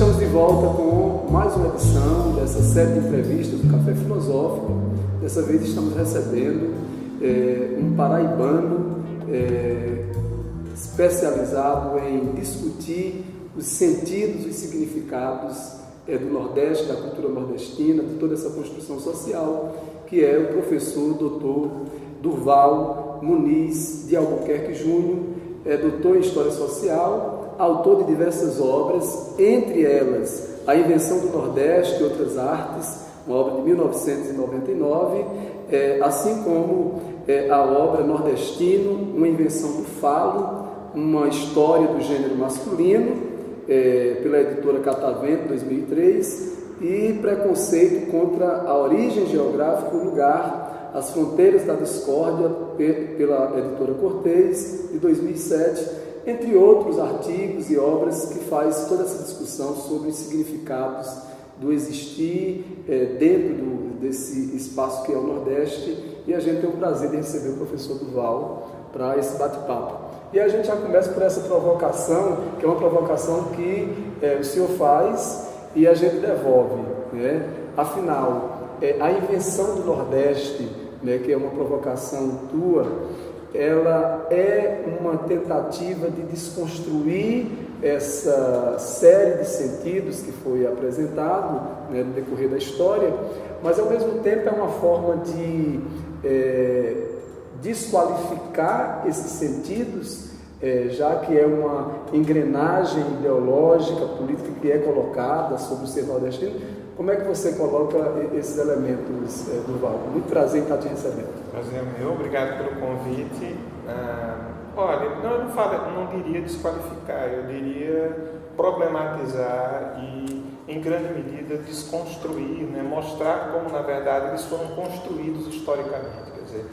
estamos de volta com mais uma edição dessa série de entrevistas do Café Filosófico. Dessa vez estamos recebendo um paraibano especializado em discutir os sentidos e significados do Nordeste, da cultura nordestina, de toda essa construção social, que é o professor Dr. Durval Muniz de Albuquerque Júnior, doutor em História Social, autor de diversas obras, entre elas A Invenção do Nordeste e Outras Artes, uma obra de 1999, assim como a obra Nordestino, Uma Invenção do Falo, uma história do gênero masculino, pela editora Catavento, 2003, e Preconceito contra a Origem Geográfica, o Lugar, As Fronteiras da Discórdia, pela editora Cortez, de 2007, entre outros artigos e obras que faz toda essa discussão sobre os significados do existir dentro desse espaço que é o Nordeste. E a gente tem o prazer de receber o professor Durval para esse bate-papo. E a gente já começa por essa provocação, que é uma provocação que o senhor faz e a gente devolve, né? Afinal, a invenção do Nordeste, né, que é uma provocação tua, ela é uma tentativa de desconstruir essa série de sentidos que foi apresentado, né, no decorrer da história, mas ao mesmo tempo é uma forma de desqualificar esses sentidos, já que é uma engrenagem ideológica, política que é colocada sobre o ser nordestino. Como é que você coloca esses elementos, Durval? Muito prazer em estar te recebendo. Prazer é meu, obrigado pelo convite. Olha, eu não diria desqualificar, eu diria problematizar e, em grande medida, desconstruir, né? Mostrar como, na verdade, eles foram construídos historicamente. Quer dizer,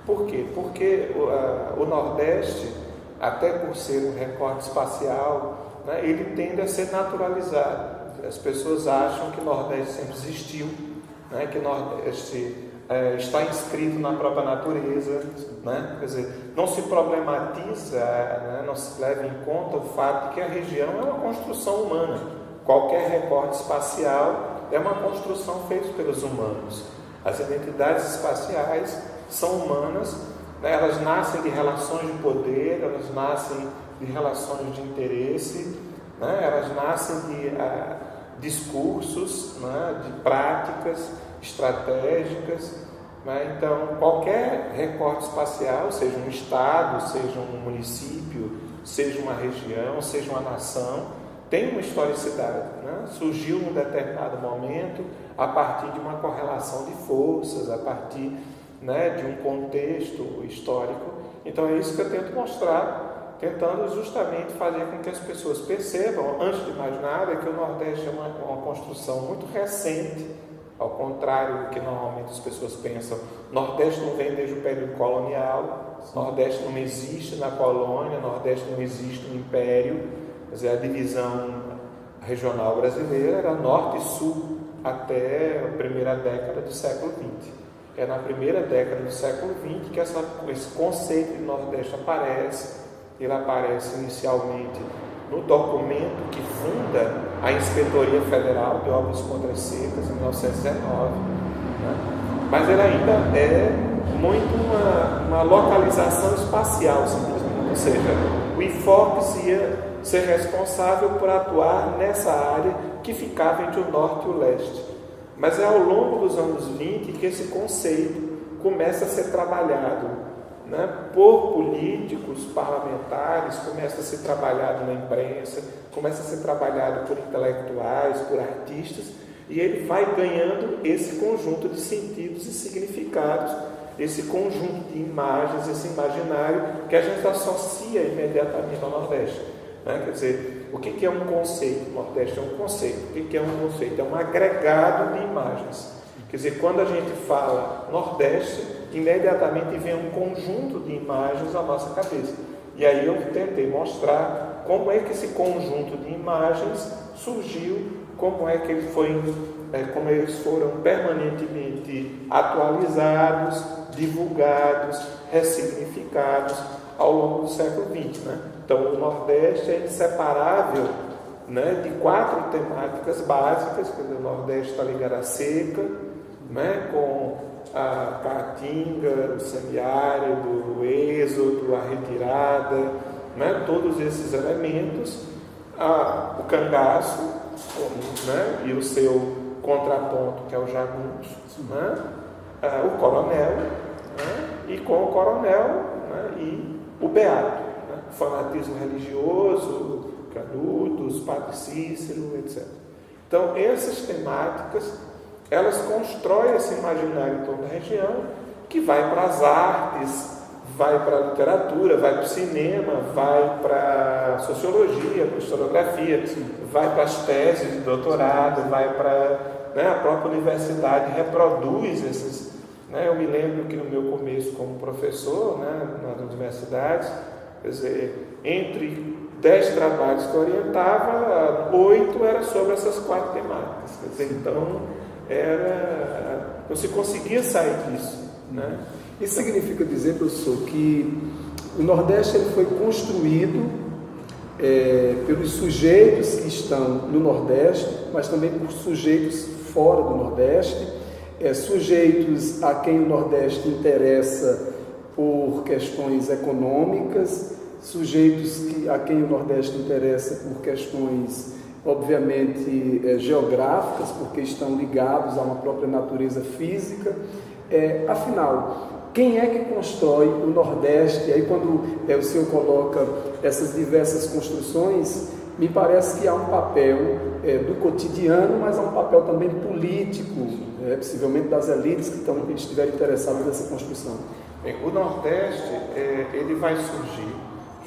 por quê? Porque o Nordeste, até por ser um recorte espacial, né, ele tende a ser naturalizado. As pessoas acham que o Nordeste sempre existiu, né, que o Nordeste está inscrito na própria natureza, né? Quer dizer, não se problematiza, né, não se leva em conta o fato de que a região é uma construção humana. Qualquer recorte espacial é uma construção feita pelos humanos. As identidades espaciais são humanas, né? Elas nascem de relações de poder, elas nascem de relações de interesse, né? Elas nascem de discursos, né? De práticas estratégicas, né? Então, qualquer recorte espacial, seja um estado, seja um município, seja uma região, seja uma nação, tem uma historicidade, né? Surgiu num determinado momento a partir de uma correlação de forças, a partir, né, de um contexto histórico. Então é isso que eu tento mostrar, tentando justamente fazer com que as pessoas percebam, antes de mais nada, que o Nordeste é uma construção muito recente, ao contrário do que normalmente as pessoas pensam. O Nordeste não vem desde o período colonial, o Nordeste não existe na colônia, o Nordeste não existe no Império. Quer dizer, a divisão regional brasileira era norte e sul até a primeira década do século XX. É na primeira década do século XX que esse conceito de Nordeste aparece. Ele aparece inicialmente no documento que funda a Inspetoria Federal de Obras contra as Secas, em 1919. Né? Mas ele ainda é muito uma localização espacial, simplesmente. Ou seja, o enfoque ia ser responsável por atuar nessa área que ficava entre o norte e o leste. Mas é ao longo dos anos 20 que esse conceito começa a ser trabalhado, né, por políticos, parlamentares, começa a ser trabalhado na imprensa, começa a ser trabalhado por intelectuais, por artistas, e ele vai ganhando esse conjunto de sentidos e significados, esse conjunto de imagens, esse imaginário que a gente associa imediatamente ao Nordeste. Né? Quer dizer, o que é um conceito? O Nordeste é um conceito. O que é um conceito? É um agregado de imagens. Quer dizer, quando a gente fala Nordeste, imediatamente vem um conjunto de imagens à nossa cabeça. E aí eu tentei mostrar como é que esse conjunto de imagens surgiu, como é que como eles foram permanentemente atualizados, divulgados, ressignificados ao longo do século XX. Né? Então, o Nordeste é inseparável né, de 4 temáticas básicas, quer dizer, o Nordeste está ligado à seca, né, com a Caatinga, o semiárido, o êxodo, a retirada, né, todos esses elementos, o cangaço, né, e o seu contraponto, que é o jagunço, né, o coronel, né, e com o coronel, né, e o beato, né, o fanatismo religioso, Canudos, Padre Cícero, etc. Então, essas temáticas, elas constroem esse imaginário em torno da região, que vai para as artes, vai para a literatura, vai para o cinema, vai para a sociologia, para a historiografia, vai para as teses de doutorado, vai para, né, a própria universidade reproduz esses. Né, eu me lembro que no meu começo como professor, né, nas universidades, quer dizer, entre 10 trabalhos que eu orientava, 8 era sobre essas 4 temáticas. Quer dizer, então, não se conseguia sair disso, né? Isso significa dizer, professor, que o Nordeste ele foi construído pelos sujeitos que estão no Nordeste, mas também por sujeitos fora do Nordeste, sujeitos a quem o Nordeste interessa por questões econômicas, sujeitos a quem o Nordeste interessa por questões, obviamente, geográficas, porque estão ligados a uma própria natureza física. Afinal, quem é que constrói o Nordeste? E aí, quando o senhor coloca essas diversas construções, me parece que há um papel do cotidiano, mas há um papel também político, possivelmente das elites que estiverem interessadas nessa construção. Bem, o Nordeste ele vai surgir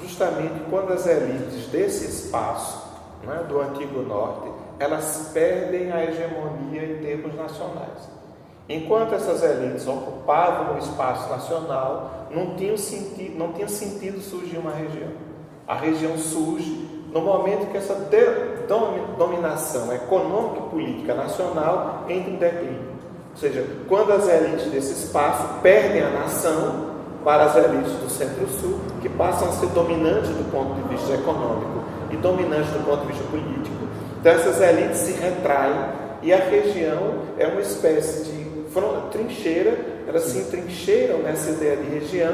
justamente quando as elites desse espaço, né, do Antigo Norte, elas perdem a hegemonia em termos nacionais. Enquanto essas elites ocupavam o espaço nacional, não tinha sentido surgir uma região. A região surge no momento que essa dominação econômica e política nacional entra em declínio. Ou seja, quando as elites desse espaço perdem a nação para as elites do Centro-Sul, que passam a ser dominantes do ponto de vista econômico e dominantes do ponto de vista político. Então essas elites se retraem e a região é uma espécie de trincheira, elas se entrincheiram nessa ideia de região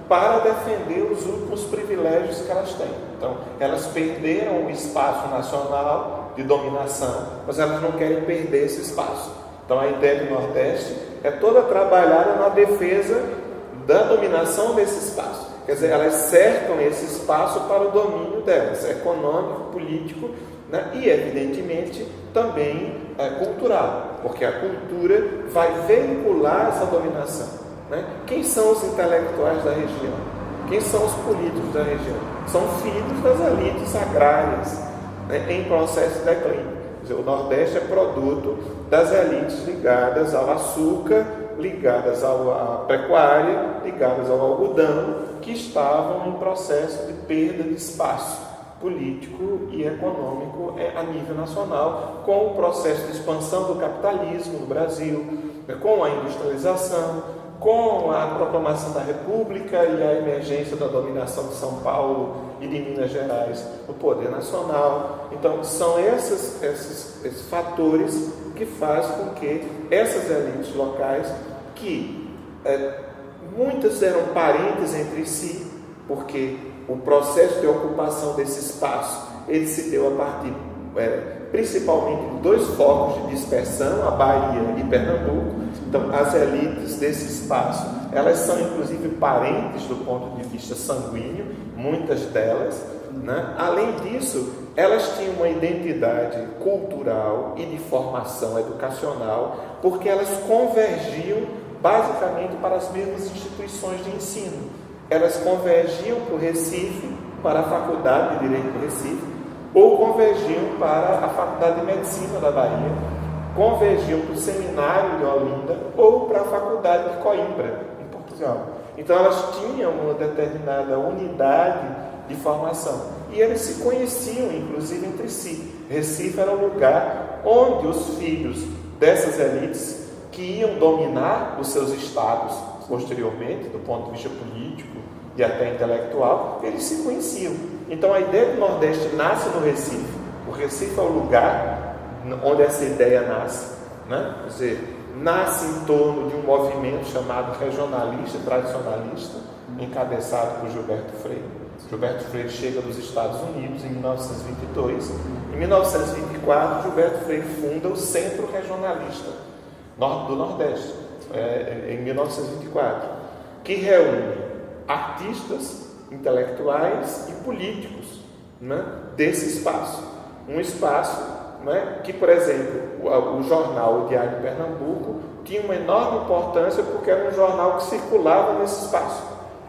para defender os últimos privilégios que elas têm. Então, elas perderam o espaço nacional de dominação, mas elas não querem perder esse espaço. Então, a ideia do Nordeste é toda trabalhada na defesa da dominação desse espaço. Quer dizer, elas cercam esse espaço para o domínio delas, econômico, político, né? E, evidentemente, também cultural, porque a cultura vai veicular essa dominação. Né? Quem são os intelectuais da região? Quem são os políticos da região? São filhos das elites agrárias, né, em processo de declínio. Quer dizer, o Nordeste é produto das elites ligadas ao açúcar, ligadas à pecuária, ligadas ao algodão, que estavam em processo de perda de espaço político e econômico a nível nacional, com o processo de expansão do capitalismo no Brasil, com a industrialização, com a proclamação da República e a emergência da dominação de São Paulo e de Minas Gerais no poder nacional. Então, são esses fatores que fazem com que essas elites locais, que muitas eram parentes entre si, porque o processo de ocupação desse espaço, ele se deu a partir, principalmente de 2 focos de dispersão, a Bahia e Pernambuco. Então, as elites desse espaço, elas são inclusive parentes do ponto de vista sanguíneo, muitas delas, né? Além disso, elas tinham uma identidade cultural e de formação educacional, porque elas convergiam basicamente para as mesmas instituições de ensino. Elas convergiam para o Recife, para a Faculdade de Direito do Recife, ou convergiam para a Faculdade de Medicina da Bahia, convergiam para o Seminário de Olinda ou para a Faculdade de Coimbra, em Portugal. Então, elas tinham uma determinada unidade de formação e eles se conheciam, inclusive, entre si. Recife era um lugar onde os filhos dessas elites que iam dominar os seus estados posteriormente, do ponto de vista político e até intelectual, eles se conheciam. Então, a ideia do Nordeste nasce no Recife, O Recife é o lugar onde essa ideia nasce, né? Quer dizer, nasce em torno de um movimento chamado regionalista, tradicionalista, encabeçado por Gilberto Freire. Gilberto Freire chega dos Estados Unidos em 1922. Em 1924, Gilberto Freire funda o Centro Regionalista do Nordeste, em 1924, que reúne artistas, intelectuais e políticos, né, desse espaço. Um espaço, né, que, por exemplo, o jornal O Diário de Pernambuco tinha uma enorme importância porque era um jornal que circulava nesse espaço.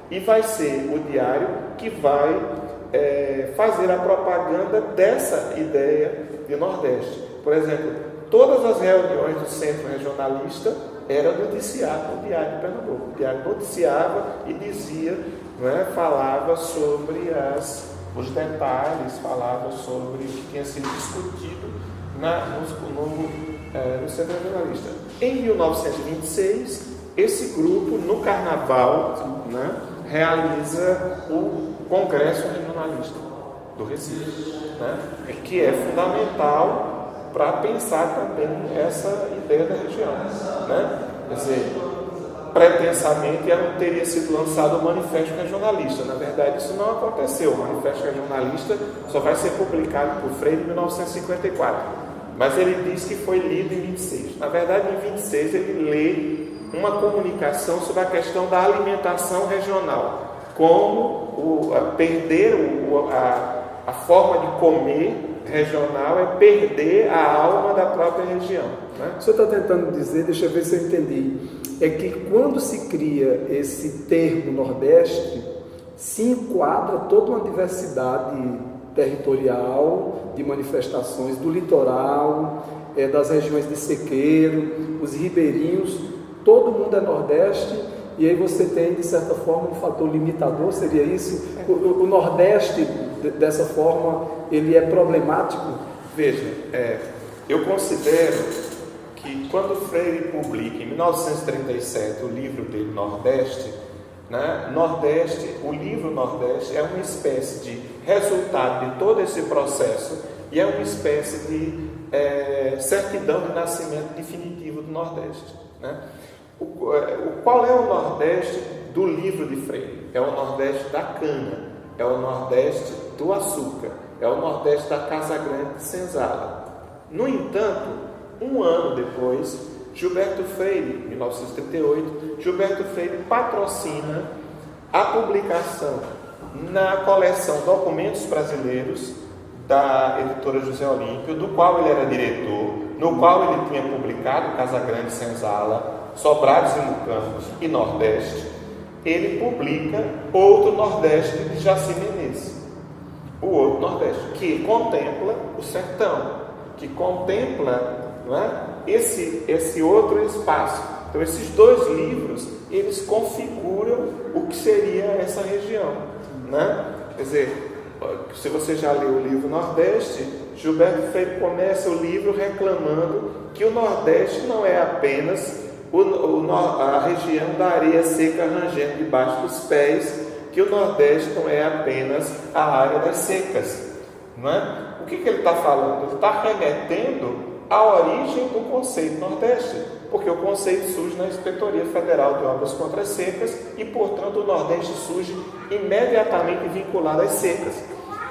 E vai ser o diário que vai fazer a propaganda dessa ideia de Nordeste. Por exemplo, todas as reuniões do Centro Regionalista eram noticiadas no Diário de Pernambuco. O diário noticiava e dizia, né, falava sobre os detalhes, falava sobre o que tinha sido discutido no Centro Regionalista. Em 1926, esse grupo, no Carnaval, né, realiza o Congresso Regionalista do Recife, né, que é fundamental para pensar também essa ideia da região, né? Quer dizer, pretensamente não teria sido lançado o Manifesto Regionalista. Na verdade, isso não aconteceu. O Manifesto Regionalista só vai ser publicado por Freire em 1954. Mas ele diz que foi lido em 26. Na verdade, em 26 ele lê uma comunicação sobre a questão da alimentação regional, como perder a forma de comer regional é perder a alma da própria região, né? O senhor está tentando dizer, deixa eu ver se eu entendi, é que quando se cria esse termo Nordeste, se enquadra toda uma diversidade territorial de manifestações do litoral, das regiões de sequeiro, os ribeirinhos, todo mundo é Nordeste, e aí você tem, de certa forma, um fator limitador, seria isso? O Nordeste, dessa forma, ele é problemático? Veja, eu considero que quando Freire publica, em 1937, o livro dele, Nordeste, né, o livro Nordeste é uma espécie de resultado de todo esse processo e é uma espécie de certidão de nascimento definitivo do Nordeste, né? Qual é o Nordeste do livro de Freire? É o Nordeste da cana, é o Nordeste do açúcar, é o Nordeste da Casa Grande de Senzala. No entanto, um ano depois, Gilberto Freire, 1938, Gilberto Freire patrocina a publicação na coleção Documentos Brasileiros da editora José Olímpio, do qual ele era diretor, no qual ele tinha publicado Casa Grande de Senzala, Sobrados e Mucambos e Nordeste. Ele publica outro Nordeste de Jaci Menezes, o outro Nordeste, que contempla o sertão, que contempla, não é, esse outro espaço. Então, esses dois livros, eles configuram o que seria essa região, né? Quer dizer, se você já leu o livro Nordeste, Gilberto Freire começa o livro reclamando que o Nordeste não é apenas a região da areia seca rangendo debaixo dos pés, que o Nordeste não é apenas a área das secas, não é? O que ele está falando? Ele está remetendo à origem do conceito Nordeste, porque o conceito surge na Inspetoria Federal de Obras contra as Secas e, portanto, o Nordeste surge imediatamente vinculado às secas,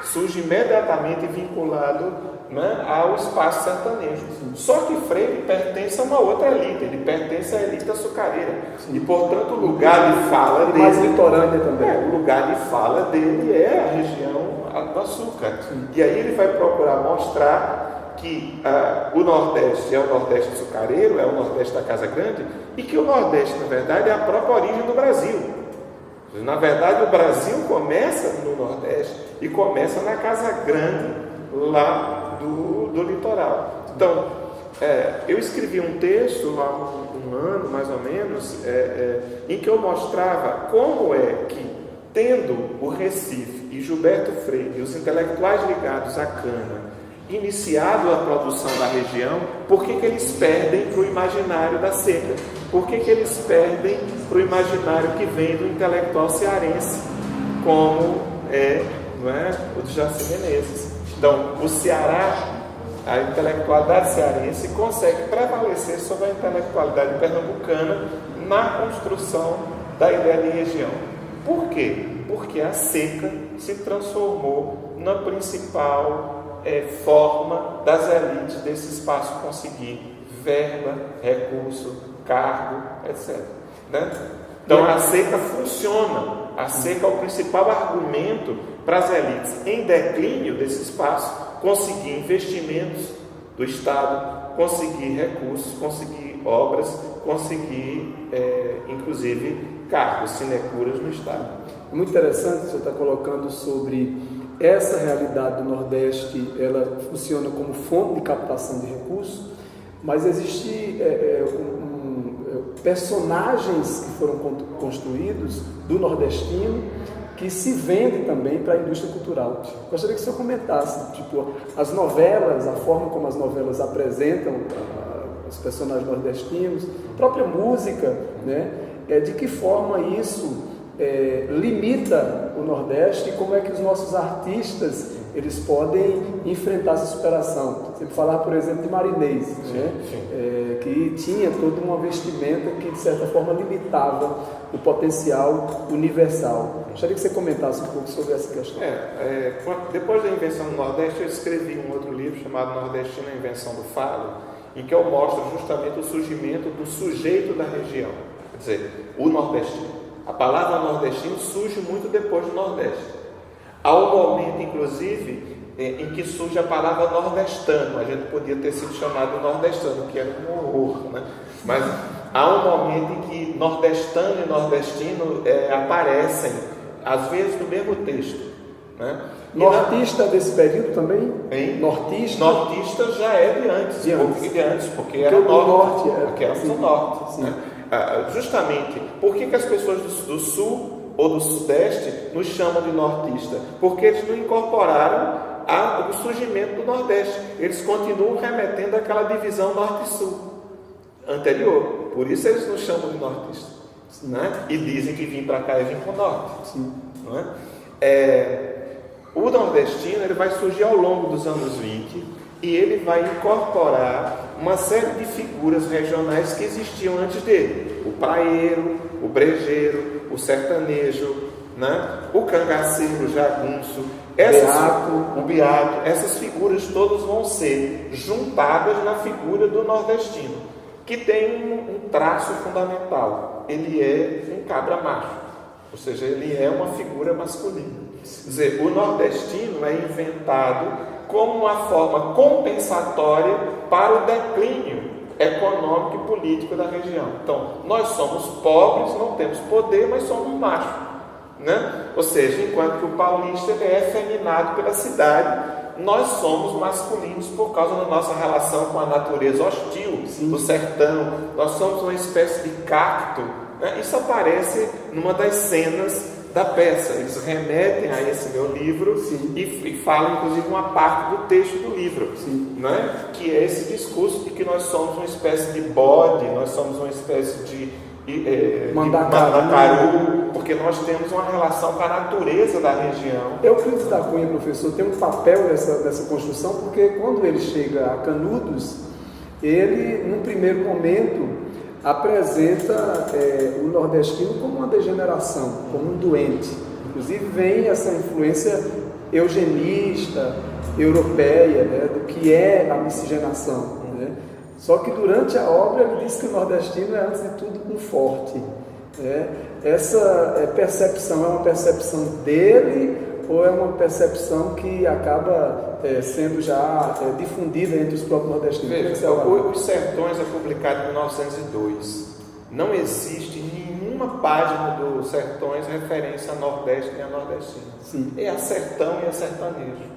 surge imediatamente vinculado, né, ao espaço sertanejo. Só que Freire pertence a uma outra elite, ele pertence à elite açucareira. E, portanto, o lugar de fala dele... Mais litorânea também. O lugar de fala dele é a região do açúcar. Sim. E aí ele vai procurar mostrar que o Nordeste é o Nordeste açucareiro, é o Nordeste da Casa Grande, e que o Nordeste, na verdade, é a própria origem do Brasil. Na verdade, o Brasil começa no Nordeste e começa na Casa Grande, lá do litoral. Então, eu escrevi um texto há um ano, mais ou menos, em que eu mostrava como é que, tendo o Recife e Gilberto Freire e os intelectuais ligados à cana iniciado a produção da região, por que eles perdem para o imaginário da seca? Por que eles perdem para o imaginário que vem do intelectual cearense, como não é, o de Jaci Menezes? Então, o Ceará, a intelectualidade cearense consegue prevalecer sobre a intelectualidade pernambucana na construção da ideia de região. Por quê? Porque a seca se transformou na principal forma das elites desse espaço conseguir verba, recurso, cargo, etc. Né? Então a seca funciona. A seca é o principal argumento para as elites em declínio desse espaço conseguir investimentos do Estado, conseguir recursos, conseguir obras, conseguir, inclusive, cargos, sinecuras no Estado. É muito interessante você estar colocando sobre essa realidade do Nordeste, ela funciona como fonte de captação de recursos, mas existem personagens que foram construídos do nordestino que se vendem também para a indústria cultural. Gostaria que o senhor comentasse, tipo, as novelas, a forma como as novelas apresentam os personagens nordestinos, a própria música, né? De que forma isso limita o Nordeste e como é que os nossos artistas eles podem enfrentar essa superação. Você falar, por exemplo, de Marinês, né? Que tinha toda uma vestimenta que, de certa forma, limitava o potencial universal. Gostaria que você comentasse um pouco sobre essa questão. Depois da invenção do Nordeste, eu escrevi um outro livro chamado Nordestino, a Invenção do Fado, em que eu mostro justamente o surgimento do sujeito da região, quer dizer, o nordestino. A palavra nordestino surge muito depois do Nordeste. Há um momento, inclusive, em que surge a palavra nordestano. A gente podia ter sido chamado nordestano, que era um horror, né? Mas há um momento em que nordestano e nordestino aparecem, às vezes, no mesmo texto, né? Nortista desse período também? Hein? Nortista já é de antes, porque era o norte. Porque era do norte. Né? Justamente, por que as pessoas do sul ou do sudeste nos chamam de nortista? Porque eles não incorporaram o surgimento do Nordeste. Eles continuam remetendo àquela divisão norte e sul anterior. Por isso eles nos chamam de nortista. Né? E dizem que vim para cá e vim para o norte. Não é? O nordestino ele vai surgir ao longo dos anos 20 e ele vai incorporar uma série de figuras regionais que existiam antes dele. O praieiro, o brejeiro, o sertanejo, né? O cangaceiro, o jagunço, o beato. Essas figuras todas vão ser juntadas na figura do nordestino, que tem um traço fundamental. Ele é um cabra macho, ou seja, ele é uma figura masculina. Quer dizer, o nordestino é inventado como uma forma compensatória para o declínio econômico e político da região. Então, nós somos pobres, não temos poder, mas somos machos, né? Ou seja, enquanto que o paulista ele é efeminado pela cidade, nós somos masculinos por causa da nossa relação com a natureza hostil do sertão. Nós somos uma espécie de cacto, né? Isso aparece numa das cenas da peça. Eles remetem a esse meu livro e falam, inclusive, uma parte do texto do livro, né? Que é esse discurso de que nós somos uma espécie de bode, nós somos uma espécie de mandacaru, porque nós temos uma relação com a natureza da região. Euclides da Cunha, professor, tem um papel nessa construção, porque quando ele chega a Canudos, ele, num primeiro momento, apresenta o nordestino como uma degeneração, como um doente. Inclusive vem essa influência eugenista, europeia, né, do que é a miscigenação. Né? Só que durante a obra ele diz que o nordestino é, antes de tudo, um forte. Né? Essa percepção é uma percepção dele ou é uma percepção que acaba sendo já difundida entre os próprios nordestinos? Veja, Os Sertões é publicado em 1902. Não existe nenhuma página do Sertões referência a Nordeste nem a nordestino. É a sertão e a sertanejo.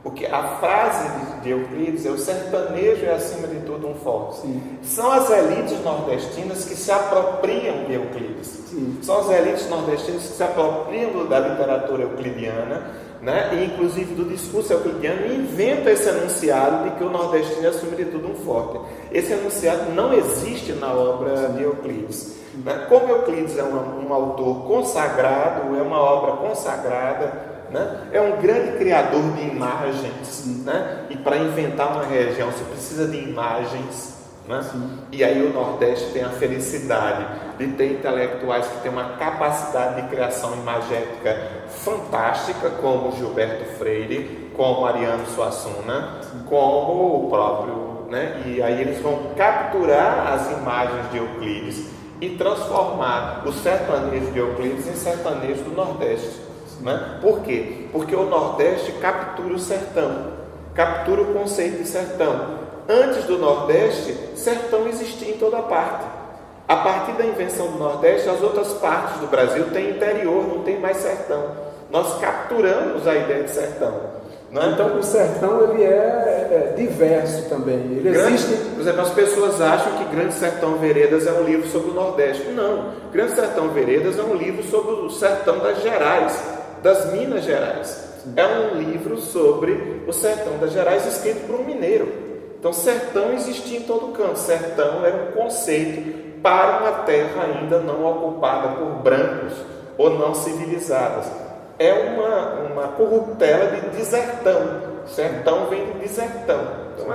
Porque a frase de Euclides é: o sertanejo é acima de tudo um forte. São as elites nordestinas que se apropriam de Euclides. São as elites nordestinas que se apropriam da literatura euclidiana, né? E inclusive do discurso euclidiano, e inventam esse enunciado de que o nordestino é acima de tudo um forte. Esse enunciado não existe na obra de Euclides. Né? Como Euclides é um autor consagrado, é uma obra consagrada, né? É um grande criador de imagens, né? E para inventar uma região você precisa de imagens, né? E aí o Nordeste tem a felicidade de ter intelectuais que têm uma capacidade de criação imagética fantástica, como Gilberto Freire, como Ariano Suassuna, como o próprio, né? E aí eles vão capturar as imagens de Euclides e transformar o sertanejo de Euclides em sertanejo do Nordeste, né? Por quê? Porque o Nordeste captura o sertão, captura o conceito de sertão. Antes do Nordeste, sertão existia em toda parte. A partir da invenção do Nordeste, as outras partes do Brasil têm interior, não tem mais sertão. Nós capturamos a ideia de sertão, né? Então o sertão ele é diverso também. Ele existe. Por exemplo, as pessoas acham que Grande Sertão Veredas é um livro sobre o Nordeste. Não. Grande Sertão Veredas é um livro sobre o sertão das Gerais, das Minas Gerais. É um livro sobre o sertão das Gerais escrito por um mineiro. Então, sertão existia em todo canto. Sertão era um conceito para uma terra ainda não ocupada por brancos ou não civilizadas. É uma corruptela de desertão. Sertão vem de desertão. Então,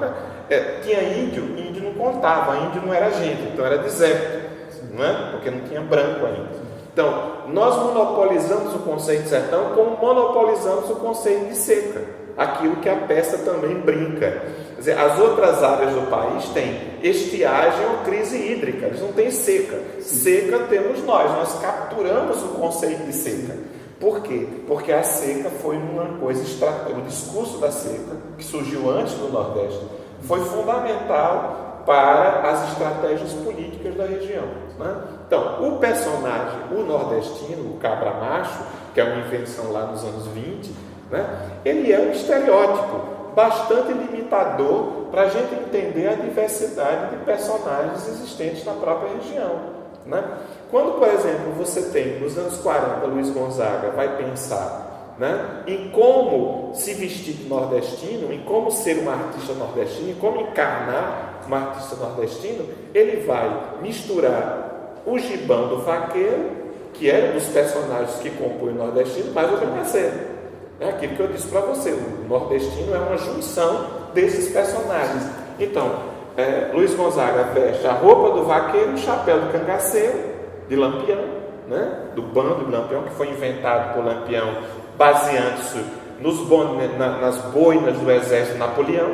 tinha índio não contava, índio não era gente, então era deserto, não é? Porque não tinha branco ainda. Então, nós monopolizamos o conceito de sertão como monopolizamos o conceito de seca, aquilo que a peça também brinca. Quer dizer, as outras áreas do país têm estiagem ou crise hídrica, eles não têm seca. Seca temos nós capturamos o conceito de seca. Por quê? Porque a seca foi uma coisa o discurso da seca, que surgiu antes do Nordeste, foi fundamental para as estratégias políticas da região, né? Então, o personagem, o nordestino, o cabra macho, que é uma invenção lá nos anos 20, né? Ele é um estereótipo bastante limitador para a gente entender a diversidade de personagens existentes na própria região, né? Quando, por exemplo, você tem, nos anos 40, Luiz Gonzaga vai pensar, né, em como se vestir de nordestino, em como ser um artista nordestino, em como encarnar um artista nordestino, ele vai misturar o gibão do vaqueiro, que era um dos personagens que compõem o nordestino, mas o cangaceiro. É aquilo que eu disse para você, o nordestino é uma junção desses personagens. Então, Luiz Gonzaga veste a roupa do vaqueiro e o chapéu do cangaceiro, de Lampião, né? Do bando de Lampião, que foi inventado por Lampião, baseando-se nas boinas do exército de Napoleão.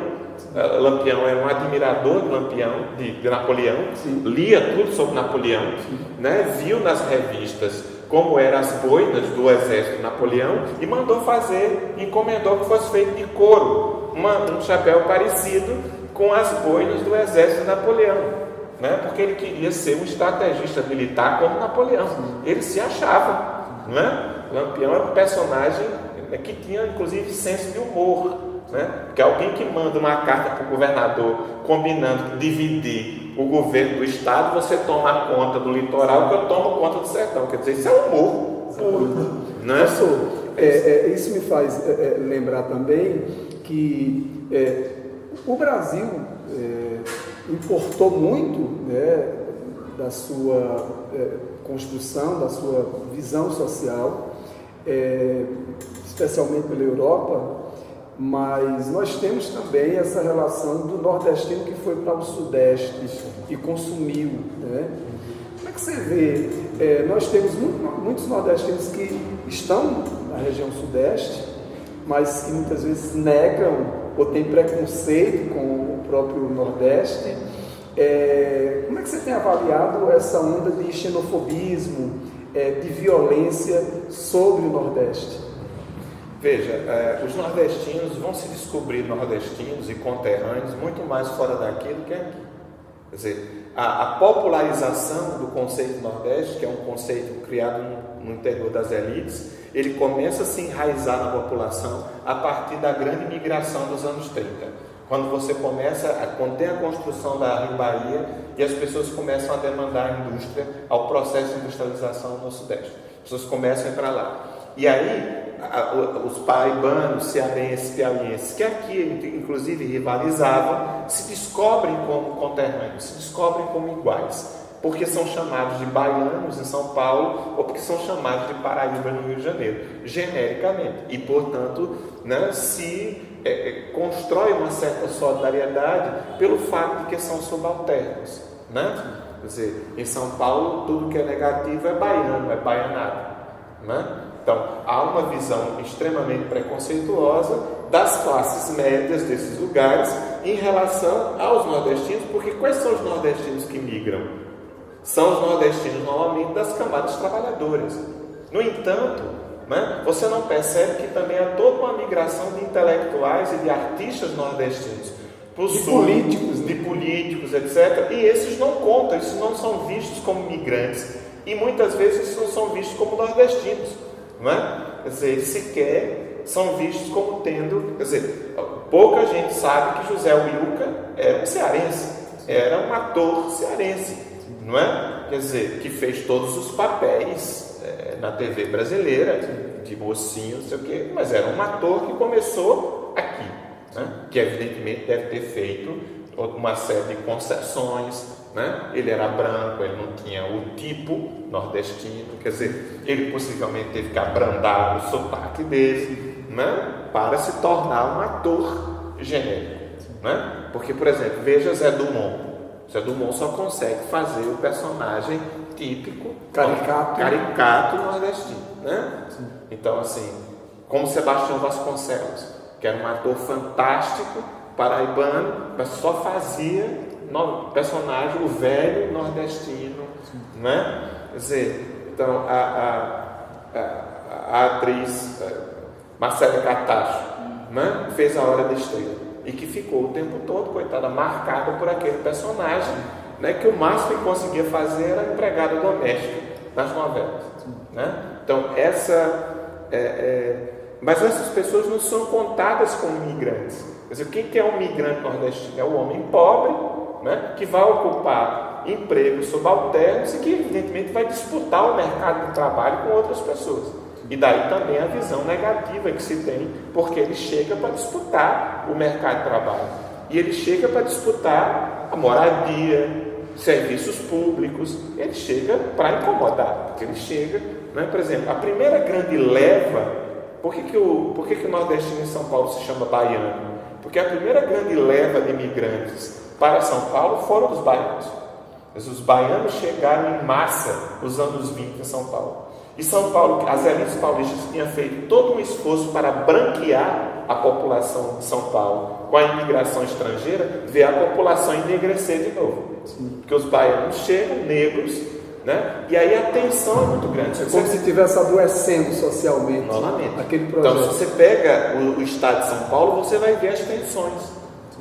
Lampião era um admirador de Lampião, de Napoleão, lia tudo sobre Napoleão, né? Viu nas revistas como eram as boinas do exército de Napoleão e mandou fazer, encomendou que fosse feito de couro, um chapéu parecido com as boinas do exército de Napoleão, né? Porque ele queria ser um estrategista militar como Napoleão. Ele se achava, não é? Lampião era um personagem que tinha inclusive senso de humor, né? Porque alguém que manda uma carta para o governador combinando dividir o governo do estado, você toma conta do litoral que eu tomo conta do sertão. Quer dizer, isso é humor puro, não é? Isso me faz lembrar também que o Brasil importou muito, né, da sua construção, da sua visão social, especialmente pela Europa, mas nós temos também essa relação do nordestino que foi para o sudeste e consumiu, né? Como é que você vê? Nós temos muitos nordestinos que estão na região sudeste, mas que muitas vezes negam ou têm preconceito com o próprio Nordeste. Como é que você tem avaliado essa onda de xenofobismo, de violência sobre o Nordeste? Veja, os nordestinos vão se descobrir nordestinos e conterrâneos muito mais fora daqui do que aqui. Quer dizer, a popularização do conceito Nordeste, que é um conceito criado no interior das elites, ele começa a se enraizar na população a partir da grande migração dos anos 30. Quando tem a construção da Rio Bahia e as pessoas começam a demandar a indústria, ao processo de industrialização no Sudeste. As pessoas começam a ir para lá. E aí, os paraibanos, cearenses, piauienses, que aqui inclusive rivalizavam, se descobrem como conterrâneos, se descobrem como iguais. porque são chamados de baianos em São Paulo ou porque são chamados de paraíba no Rio de Janeiro, genericamente. E, portanto, né, se constrói uma certa solidariedade pelo fato de que são subalternos. Né? Quer dizer, em São Paulo, tudo que é negativo é baiano, é baianado. Né? Então, há uma visão extremamente preconceituosa das classes médias desses lugares em relação aos nordestinos, porque quais são os nordestinos que migram? São os nordestinos, normalmente, das camadas trabalhadoras. No entanto, né, você não percebe que também há toda uma migração de intelectuais e de artistas nordestinos para o sul, de políticos, etc. E esses não contam, esses não são vistos como migrantes. E muitas vezes esses não são vistos como nordestinos. Não é? Quer dizer, eles sequer são vistos como tendo... Quer dizer, pouca gente sabe que José Wilker era um cearense, era um ator cearense, não é? Quer dizer, que fez todos os papéis na TV brasileira, de mocinho, não sei o quê, mas era um ator que começou aqui, né? Que evidentemente deve ter feito uma série de concessões, né? Ele era branco, ele não tinha o tipo nordestino, quer dizer, ele possivelmente teve que abrandar o sotaque dele, né? Para se tornar um ator genérico, né? Porque, por exemplo, veja Zé Dumont. Zé Dumont só consegue fazer o personagem típico, caricato nordestino, né? Então, assim, como Sebastião Vasconcelos, que era um ator fantástico, paraibano, mas só fazia personagem, o velho nordestino, né? Quer dizer, então, a atriz Marcela Catacho, né? Fez A Hora da Estrela, e que ficou o tempo todo, coitada, marcada por aquele personagem, né, que o máximo que conseguia fazer era empregada doméstica nas novelas, né? Então, mas essas pessoas não são contadas como migrantes. Quer dizer, quem que é um migrante nordestino? É o homem pobre, né, que vai ocupar empregos subalternos e que, evidentemente, vai disputar o mercado de trabalho com outras pessoas. E daí também a visão negativa que se tem, porque ele chega para disputar o mercado de trabalho. E ele chega para disputar a moradia, serviços públicos, ele chega para incomodar, porque ele chega, né, por exemplo, a primeira grande leva, por que o nordestino em São Paulo se chama baiano? Porque a primeira grande leva de imigrantes para São Paulo foram os baianos. Mas os baianos chegaram em massa nos anos 20 em São Paulo. E São Paulo, as elites paulistas tinham feito todo um esforço para branquear a população de São Paulo. Com a imigração estrangeira, ver a população enegrecer de novo. Sim. Porque os baianos chegam negros, né? E aí a tensão é muito grande. É como se estivesse adoecendo socialmente. Novamente. Aquele projeto. Então, se você pega o estado de São Paulo, você vai ver as tensões.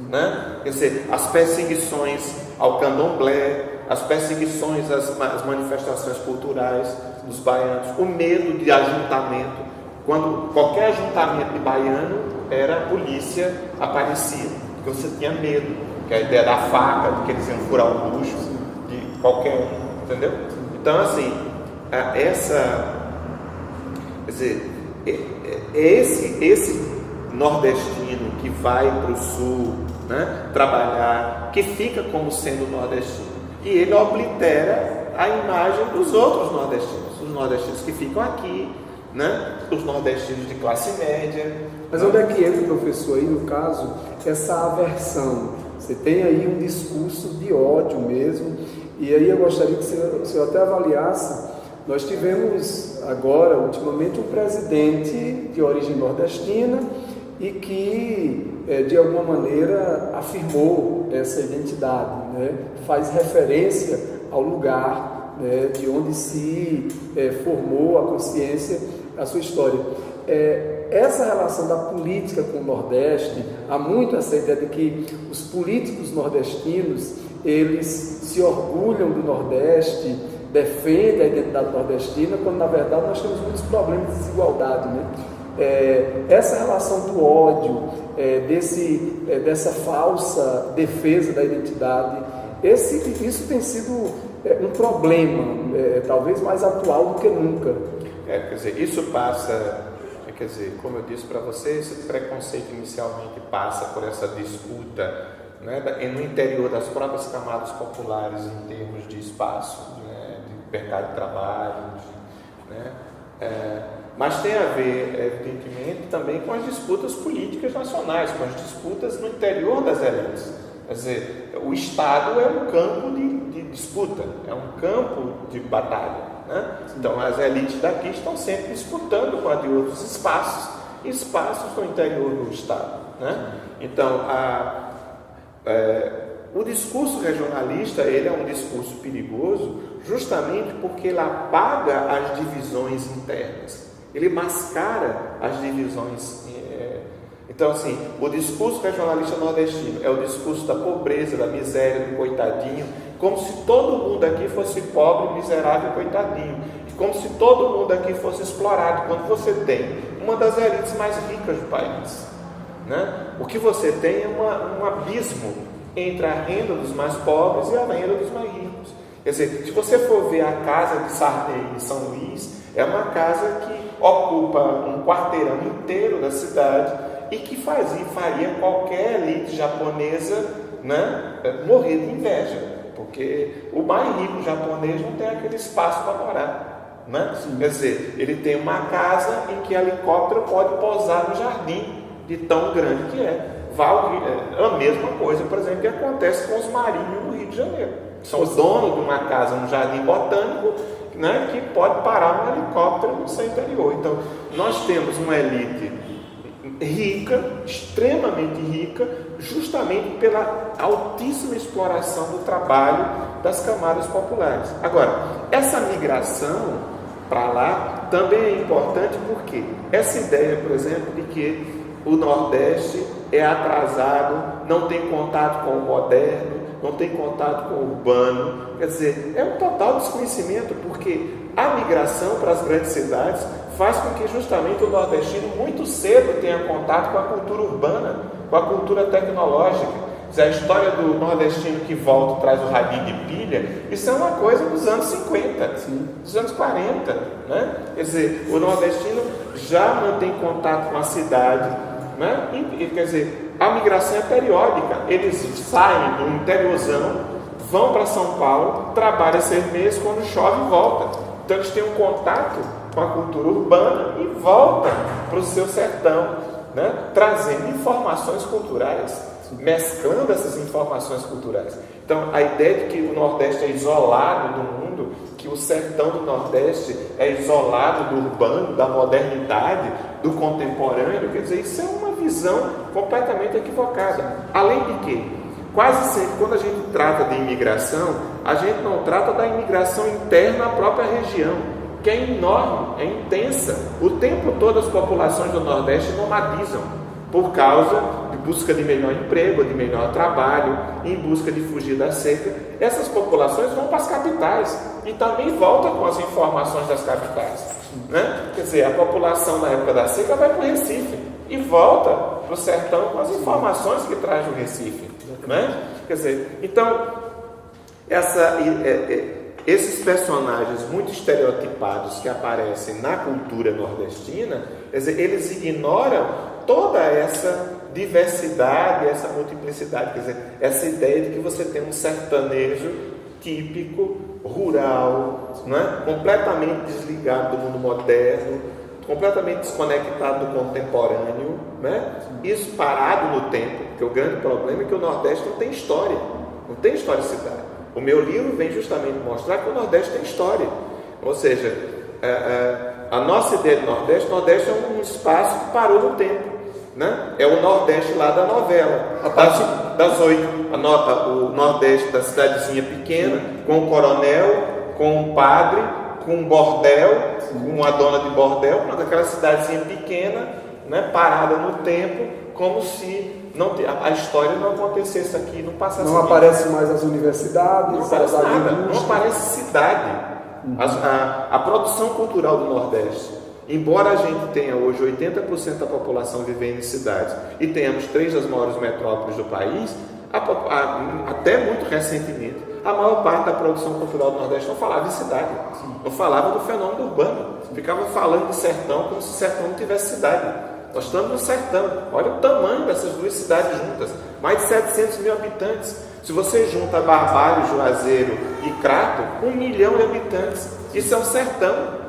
Né? Quer dizer, as perseguições ao candomblé, as perseguições às manifestações culturais dos baianos, o medo de ajuntamento. Quando qualquer ajuntamento de baiano, a polícia aparecia, porque você tinha medo, que a ideia da faca, de que eles iam furar o bucho de qualquer um, entendeu? Então, assim, quer dizer, esse nordestino que vai para o sul, né, trabalhar, que fica como sendo nordestino, e ele oblitera a imagem dos outros nordestinos, os nordestinos que ficam aqui, né, os nordestinos de classe média. Mas onde é que entra, professor, aí no caso, essa aversão? Você tem aí um discurso de ódio mesmo, e aí eu gostaria que o senhor até avaliasse. Nós tivemos agora, ultimamente, um presidente de origem nordestina e que, de alguma maneira, afirmou essa identidade, né? Faz referência ao lugar, né, de onde se formou a consciência, a sua história. Essa relação da política com o Nordeste, há muito essa ideia de que os políticos nordestinos, eles se orgulham do Nordeste, defendem a identidade nordestina, quando na verdade nós temos muitos problemas de desigualdade, né? Essa relação do ódio, dessa falsa defesa da identidade, isso tem sido um problema, talvez mais atual do que nunca. Quer dizer, isso passa, como eu disse para vocês, esse preconceito inicialmente passa por essa disputa né, no interior das próprias camadas populares em termos de espaço, né, de mercado de trabalho, né, mas tem a ver, evidentemente, também com as disputas políticas nacionais, com as disputas no interior das elites. Quer dizer, o Estado é um campo de disputa, é um campo de batalha, né? Então, as elites daqui estão sempre disputando com a de outros espaços no interior do Estado, né? Então, o discurso regionalista, ele é um discurso perigoso justamente porque ele apaga as divisões internas, ele mascara as divisões. Então, assim, o discurso regionalista nordestino é o discurso da pobreza, da miséria, do coitadinho, como se todo mundo aqui fosse pobre, miserável e coitadinho, e como se todo mundo aqui fosse explorado, quando você tem uma das elites mais ricas do país, né? O que você tem é um abismo entre a renda dos mais pobres e a renda dos mais ricos. Quer dizer, se você for ver a casa de Sarney em São Luís, é uma casa que ocupa um quarteirão inteiro da cidade e que faria qualquer elite japonesa, né, morrer de inveja, porque o mais rico japonês não tem aquele espaço para morar, né? Quer dizer, ele tem uma casa em que helicóptero pode pousar no jardim, de tão grande que é. A mesma coisa, por exemplo, que acontece com os marinhos no Rio de Janeiro. São donos de uma casa no jardim botânico, né, que pode parar um helicóptero no seu interior. Então, nós temos uma elite rica, extremamente rica, justamente pela altíssima exploração do trabalho das camadas populares. Agora, essa migração para lá também é importante porque essa ideia, por exemplo, de que o Nordeste é atrasado, não tem contato com o moderno, não tem contato com o urbano, quer dizer, é um total desconhecimento, porque a migração para as grandes cidades faz com que justamente o nordestino muito cedo tenha contato com a cultura urbana, com a cultura tecnológica. A história do nordestino que volta e traz o radinho de pilha, isso é uma coisa dos anos 50, dos anos 40, né? Quer dizer, o nordestino já mantém contato com a cidade, né? Quer dizer, a migração é periódica, eles saem do interiorzão, vão para São Paulo, trabalham 6 meses, quando chove volta. Então eles têm um contato com a cultura urbana e voltam para o seu sertão, né? Trazendo informações culturais, mesclando essas informações culturais. Então, a ideia de que o Nordeste é isolado do mundo, que o sertão do Nordeste é isolado do urbano, da modernidade, do contemporâneo, quer dizer, isso é uma visão completamente equivocada. Além de que, quase sempre, quando a gente trata de imigração, a gente não trata da imigração interna à própria região, que é enorme, é intensa. O tempo todo as populações do Nordeste nomadizam, por causa de busca de melhor emprego, de melhor trabalho, em busca de fugir da seca. Essas populações vão para as capitais e também voltam com as informações das capitais, né? Quer dizer, a população na época da seca vai para o Recife e volta para o sertão com as informações que traz o Recife, né? Quer dizer, então, esses personagens muito estereotipados que aparecem na cultura nordestina, quer dizer, eles ignoram toda essa diversidade, essa multiplicidade, quer dizer, essa ideia de que você tem um sertanejo típico, rural, né? Completamente desligado do mundo moderno, completamente desconectado do contemporâneo, né? Isso parado no tempo, porque o grande problema é que o Nordeste não tem história, não tem historicidade. O meu livro vem justamente mostrar que o Nordeste tem história, ou seja, a nossa ideia de Nordeste é um espaço que parou no tempo, né? É o Nordeste lá da novela, das 8, o Nordeste da cidadezinha pequena, com o coronel, com o padre, com um bordel, com uma dona de bordel, aquela cidadezinha pequena, né? Parada no tempo, como se a história não acontecesse aqui, não passasse. Não aparece mais as universidades, não aparece nada, não aparece cidade. A produção cultural do Nordeste, embora a gente tenha hoje 80% da população vivendo em cidades e tenhamos 3 das maiores metrópoles do país, até muito recentemente, a maior parte da produção cultural do Nordeste não falava de cidade, não falava do fenômeno urbano, ficava falando de sertão como se o sertão não tivesse cidade, Nós estamos no sertão. Olha o tamanho dessas duas cidades juntas. Mais de 700 mil habitantes. Se você junta Barbalho, Juazeiro e Crato, 1 milhão de habitantes. Isso é um sertão.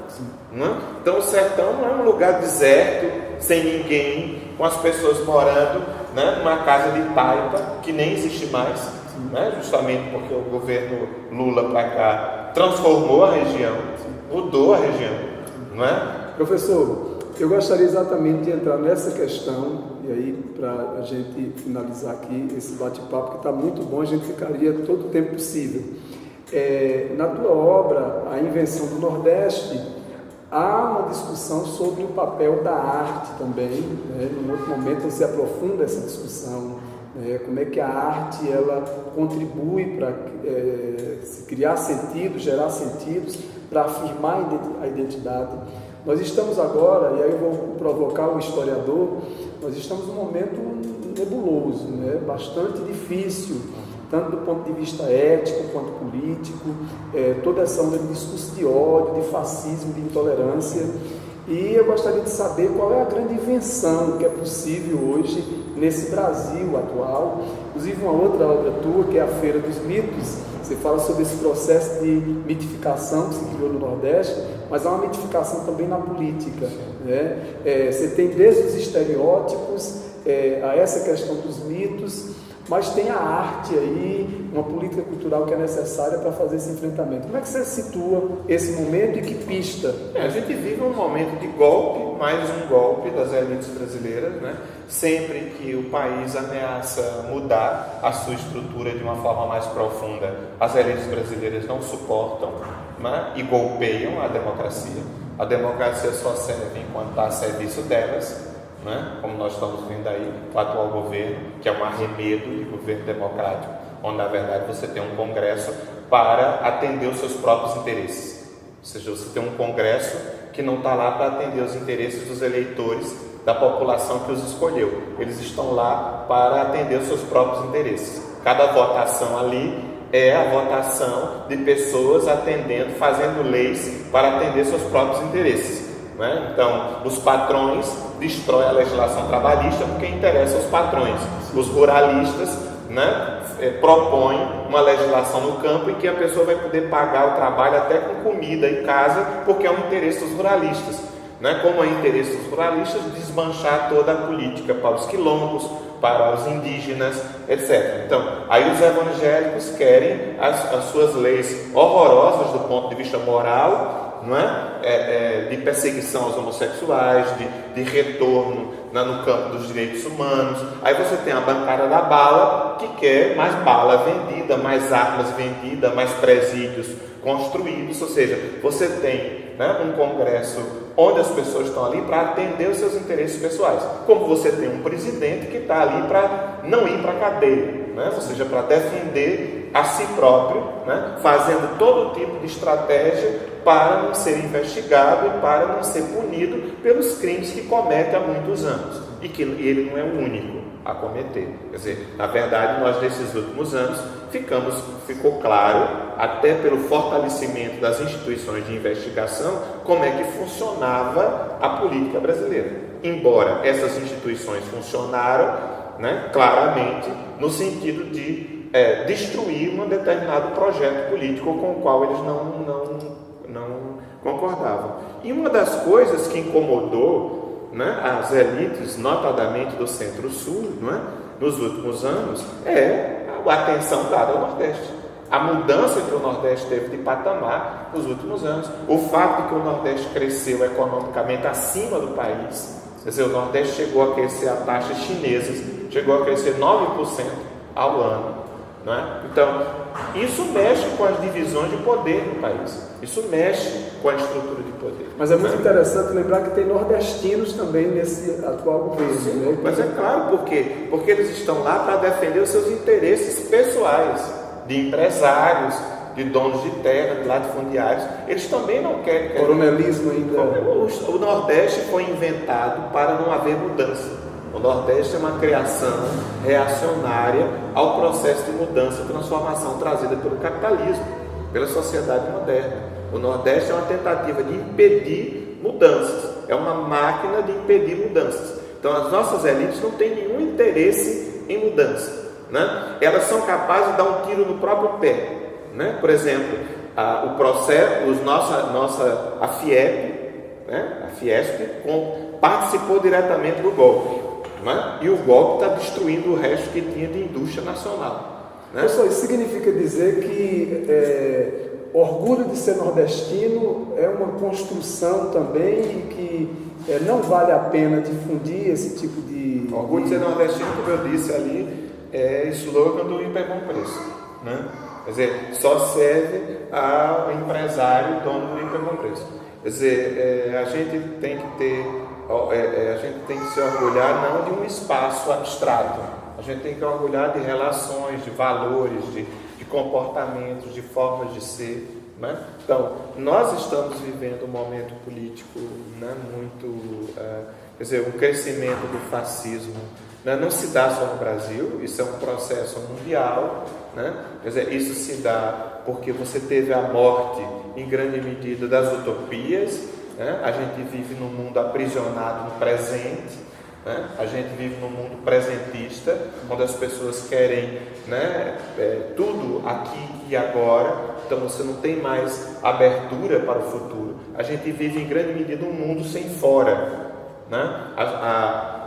Não é? Então o sertão não é um lugar deserto, sem ninguém, com as pessoas morando, né, numa casa de taipa que nem existe mais, né, justamente porque o governo Lula para cá transformou a região, mudou a região, não é? Professor, eu gostaria exatamente de entrar nessa questão, e aí para a gente finalizar aqui esse bate-papo, que está muito bom, a gente ficaria todo o tempo possível. Na tua obra, A Invenção do Nordeste, há uma discussão sobre o papel da arte também, né? Num outro momento você aprofunda essa discussão, né? Como é que a arte ela contribui para se criar sentidos, gerar sentidos, para afirmar a identidade. Nós estamos agora, e aí eu vou provocar o historiador, nós estamos num momento nebuloso, né? Bastante difícil, tanto do ponto de vista ético quanto político, toda essa onda de discurso de ódio, de fascismo, de intolerância. E eu gostaria de saber qual é a grande invenção que é possível hoje nesse Brasil atual. Inclusive uma outra obra tua, que é a Feira dos Mitos, você fala sobre esse processo de mitificação que se criou no Nordeste, mas há uma mitificação também na política, né? Você tem desde os estereótipos a essa questão dos mitos, mas tem a arte aí, uma política cultural que é necessária para fazer esse enfrentamento. Como é que você situa esse momento e que pista? A gente vive um momento de golpe, mais um golpe das elites brasileiras, né? Sempre que o país ameaça mudar a sua estrutura de uma forma mais profunda, as elites brasileiras não suportam, né? E golpeiam a democracia. A democracia só serve enquanto está a serviço delas, né? Como nós estamos vendo aí, o atual governo, que é um arremedo de governo democrático, onde na verdade você tem um congresso para atender os seus próprios interesses. Ou seja, você tem um congresso que não está lá para atender os interesses dos eleitores, da população que os escolheu. Eles estão lá para atender os seus próprios interesses. Cada votação ali é a votação de pessoas atendendo, fazendo leis para atender seus próprios interesses, né? Então, os patrões destroem a legislação trabalhista porque interessa aos patrões. Os ruralistas, né, propõem uma legislação no campo em que a pessoa vai poder pagar o trabalho até com comida em casa, porque é um interesse dos ruralistas, né? Como é interesse dos ruralistas desmanchar toda a política para os quilombos, para os indígenas, etc. Então, aí os evangélicos querem as suas leis horrorosas do ponto de vista moral, não é? De perseguição aos homossexuais, de retorno no campo dos direitos humanos. Aí você tem a bancada da bala, que quer mais bala vendida, mais armas vendidas, mais presídios construídos. Ou seja, você tem, né, um congresso onde as pessoas estão ali para atender os seus interesses pessoais. Como você tem um presidente que está ali para não ir para a cadeia, né? Ou seja, para defender a si próprio, né? Fazendo todo tipo de estratégia para não ser investigado e para não ser punido pelos crimes que comete há muitos anos. E que ele não é o único a cometer. Quer dizer, na verdade, nós nesses últimos anos ficou claro, até pelo fortalecimento das instituições de investigação, como é que funcionava a política brasileira. Embora essas instituições funcionaram, né, claramente no sentido de destruir um determinado projeto político com o qual eles não concordavam. E uma das coisas que incomodou, né, as elites, notadamente do Centro-Sul, né, nos últimos anos, é a atenção dada ao Nordeste. A mudança que o Nordeste teve de patamar nos últimos anos. O fato de que o Nordeste cresceu economicamente acima do país. Quer dizer, o Nordeste chegou a crescer a taxas chinesas, chegou a crescer 9% ao ano, não é? Então, isso mexe com as divisões de poder no país. Isso mexe com a estrutura de poder. Mas é muito interessante lembrar que tem nordestinos também nesse atual governo. Sim, né? Mas é claro, por quê? Porque eles estão lá para defender os seus interesses pessoais, de empresários, de donos de terra, de latifundiários. Eles também não querem... Coronelismo ainda. O Nordeste foi inventado para não haver mudança. O Nordeste é uma criação reacionária ao processo de mudança e transformação trazida pelo capitalismo, pela sociedade moderna. O Nordeste é uma tentativa de impedir mudanças, é uma máquina de impedir mudanças. Então as nossas elites não têm nenhum interesse em mudança, né? Elas são capazes de dar um tiro no próprio pé, né? Por exemplo, o processo, a FIEP, né? A Fiesp participou diretamente do golpe, né? E o golpe está destruindo o resto que tinha de indústria nacional, né? Pessoal, isso significa dizer que orgulho de ser nordestino é uma construção também e que não vale a pena difundir esse tipo de... Orgulho de ser nordestino, como eu disse ali, é slogan do Hiper Bom Preço, né? Quer dizer, só serve ao empresário dono do Hiper Bom Preço. Quer dizer, a gente tem que se orgulhar não de um espaço abstrato, a gente tem que orgulhar de relações, de valores, de comportamentos, de formas de ser, né? Então, nós estamos vivendo um momento político, né, muito, quer dizer, um crescimento do fascismo, né? Não se dá só no Brasil, isso é um processo mundial, né? Quer dizer, isso se dá porque você teve a morte, em grande medida, das utopias, né? A gente vive num mundo aprisionado no presente, né? A gente vive num mundo presentista, onde as pessoas querem, né, tudo aqui e agora, então você não tem mais abertura para o futuro. A gente vive em grande medida um mundo sem fora, né?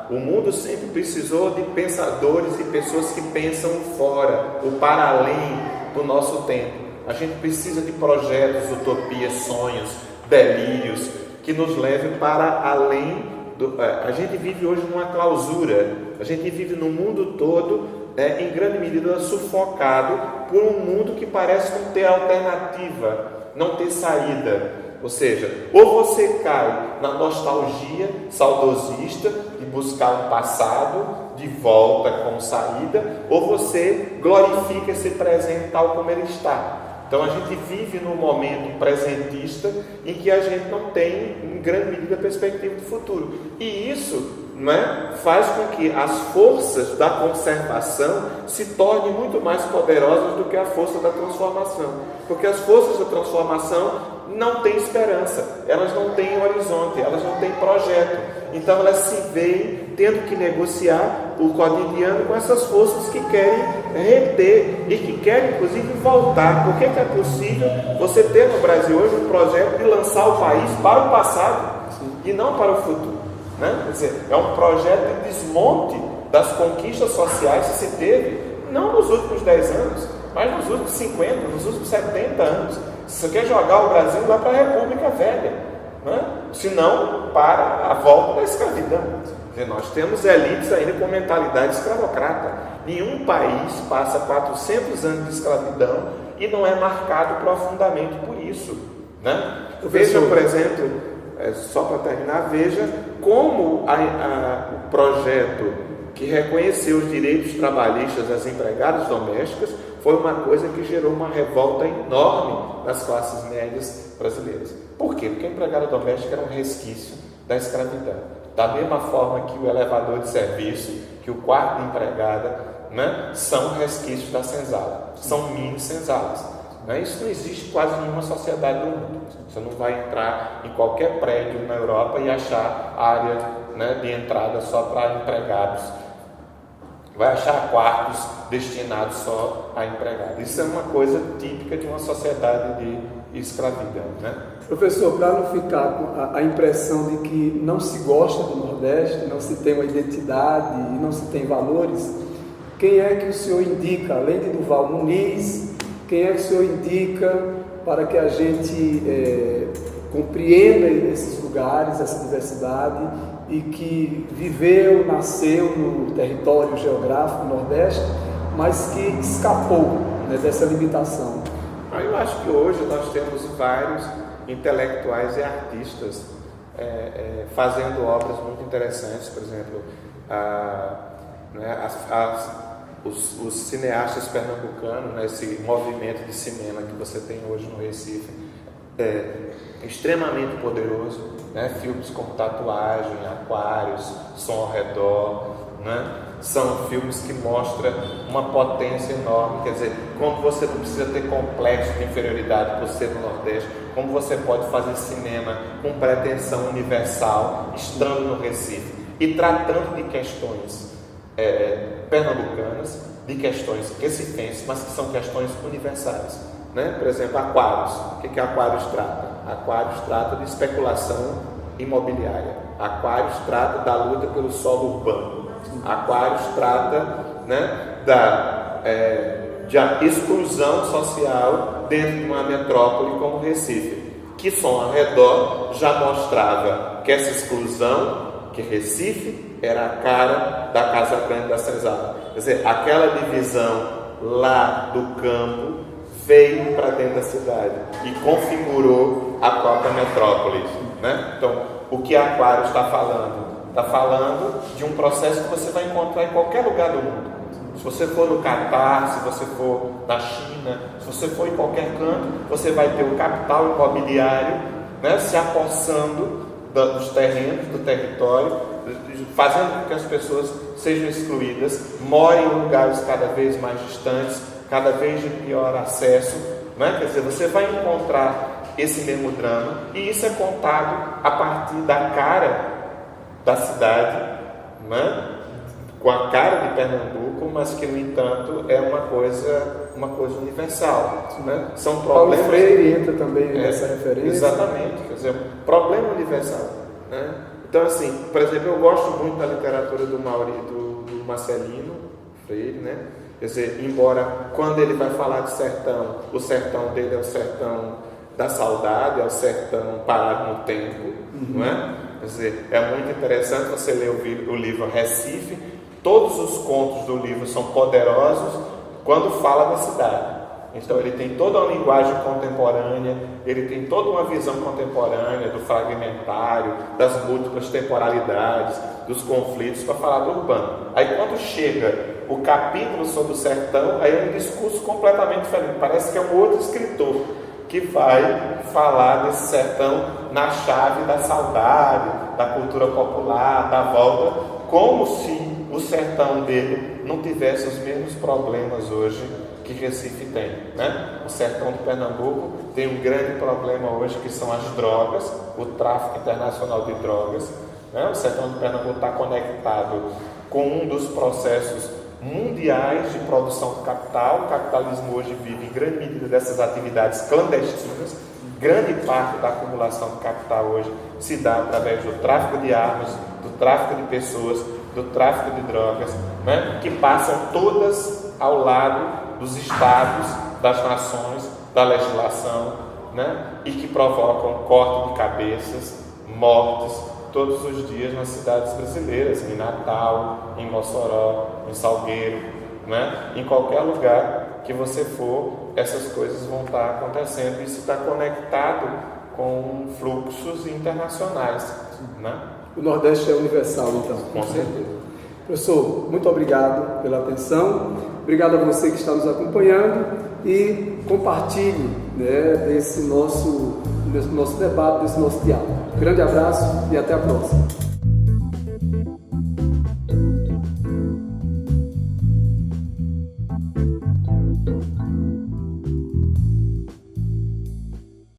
O mundo sempre precisou de pensadores e pessoas que pensam fora, o para além do nosso tempo. A gente precisa de projetos, utopias, sonhos, delírios que nos levem para além do... A gente vive hoje numa clausura, a gente vive no mundo todo, em grande medida sufocado por um mundo que parece não ter alternativa, não ter saída. Ou seja, ou você cai na nostalgia saudosista de buscar um passado de volta com saída, ou você glorifica esse presente tal como ele está. Então a gente vive num momento presentista em que a gente não tem, em grande medida, perspectiva de futuro. E isso, né, faz com que as forças da conservação se tornem muito mais poderosas do que a força da transformação. Porque as forças da transformação não têm esperança, elas não têm horizonte, elas não têm projeto. Então elas se veem tendo que negociar o cotidiano com essas forças que querem reter e que querem inclusive voltar. Por que é possível você ter no Brasil hoje um projeto de lançar o país para o passado e não para o futuro, né? Quer dizer, é um projeto de desmonte das conquistas sociais que se teve, não nos últimos 10 anos, mas nos últimos 50, nos últimos 70 anos. Você quer jogar o Brasil lá para a República Velha, né? Se não para a volta da escravidão. Porque nós temos elites ainda com mentalidade escravocrata. Nenhum país passa 400 anos de escravidão e não é marcado profundamente por isso, né? Veja, por exemplo, só para terminar, veja como o projeto que reconheceu os direitos trabalhistas das empregadas domésticas foi uma coisa que gerou uma revolta enorme nas classes médias brasileiras. Por quê? Porque a empregada doméstica era um resquício da escravidão. Da mesma forma que o elevador de serviço, que o quarto de empregada, né, são resquícios da senzala, são mini senzalas. Né? Isso não existe em quase nenhuma sociedade do mundo. Você não vai entrar em qualquer prédio na Europa e achar área, né, de entrada só para empregados. Vai achar quartos destinados só a empregados. Isso é uma coisa típica de uma sociedade de escravidão, né? Professor, para não ficar com a impressão de que não se gosta do Nordeste, não se tem uma identidade e não se tem valores, quem é que o senhor indica, além de Durval Muniz, quem é que o senhor indica para que a gente compreenda esses lugares, essa diversidade, e que viveu, nasceu no território geográfico Nordeste, mas que escapou, né, dessa limitação? Eu acho que hoje nós temos vários intelectuais e artistas fazendo obras muito interessantes. Por exemplo, os cineastas pernambucanos, né, esse movimento de cinema que você tem hoje no Recife, extremamente poderoso, né? Filmes como Tatuagem, Aquários, Som ao Redor, né? São filmes que mostram uma potência enorme. Quer dizer, como você não precisa ter complexo de inferioridade por ser do Nordeste, como você pode fazer cinema com pretensão universal estando no Recife. e tratando de questões pernambucanas, de questões recifenses, mas que são questões universais, né? Por exemplo, Aquários. O que Aquários trata? Aquários trata de especulação imobiliária. Aquários trata da luta pelo solo urbano. Aquários trata, né, de exclusão social dentro de uma metrópole como Recife, que som ao redor já mostrava que essa exclusão, que Recife era a cara da Casa Grande da Senzala. Quer dizer, aquela divisão lá do campo veio para dentro da cidade e configurou a própria metrópole, né? Então, o que Aquário está falando? Está falando de um processo que você vai encontrar em qualquer lugar do mundo. Se você for no Catar, se você for na China, se você for em qualquer canto, você vai ter o capital imobiliário, né, se apossando dos terrenos, do território, fazendo com que as pessoas sejam excluídas, morem em lugares cada vez mais distantes, cada vez de pior acesso, né? Quer dizer, você vai encontrar esse mesmo drama, e isso é contado a partir da cara da cidade, né? Com a cara de Pernambuco, mas que, no entanto, é uma coisa universal, né? São problemas. Paulo Freire entra também nessa referência. Exatamente, quer dizer, problema universal, né? Então, assim, por exemplo, eu gosto muito da literatura do Marcelino Freire, né? Quer dizer, embora quando ele vai falar de sertão, o sertão dele é o sertão da saudade, é o sertão parado no tempo, não é? Quer dizer, é muito interessante você ler o livro Recife. Todos os contos do livro são poderosos quando fala da cidade. Então ele tem toda uma linguagem contemporânea, ele tem toda uma visão contemporânea do fragmentário, das múltiplas temporalidades, dos conflitos, para falar do urbano. Aí quando chega o capítulo sobre o sertão, aí é um discurso completamente diferente. Parece que é um outro escritor que vai falar desse sertão na chave da saudade, da cultura popular, da volta, como se o sertão dele não tivesse os mesmos problemas hoje que Recife tem, né? O sertão de Pernambuco tem um grande problema hoje, que são as drogas, o tráfico internacional de drogas, né? O sertão de Pernambuco está conectado com um dos processos mundiais de produção do capital. O capitalismo hoje vive em grande medida dessas atividades clandestinas. Grande parte da acumulação do capital hoje se dá através do tráfico de armas, do tráfico de pessoas, do tráfico de drogas, né? Que passam todas ao lado dos estados, das nações, da legislação, né? E que provocam corte de cabeças, mortes todos os dias nas cidades brasileiras, em Natal, em Mossoró, em Salgueiro, né? Em qualquer lugar que você for, essas coisas vão estar acontecendo. Isso está conectado com fluxos internacionais, né? O Nordeste é universal, então. Com certeza. Professor, muito obrigado pela atenção. Obrigado a você que está nos acompanhando e compartilhe, né, desse nosso debate, desse nosso diálogo. Grande abraço e até a próxima.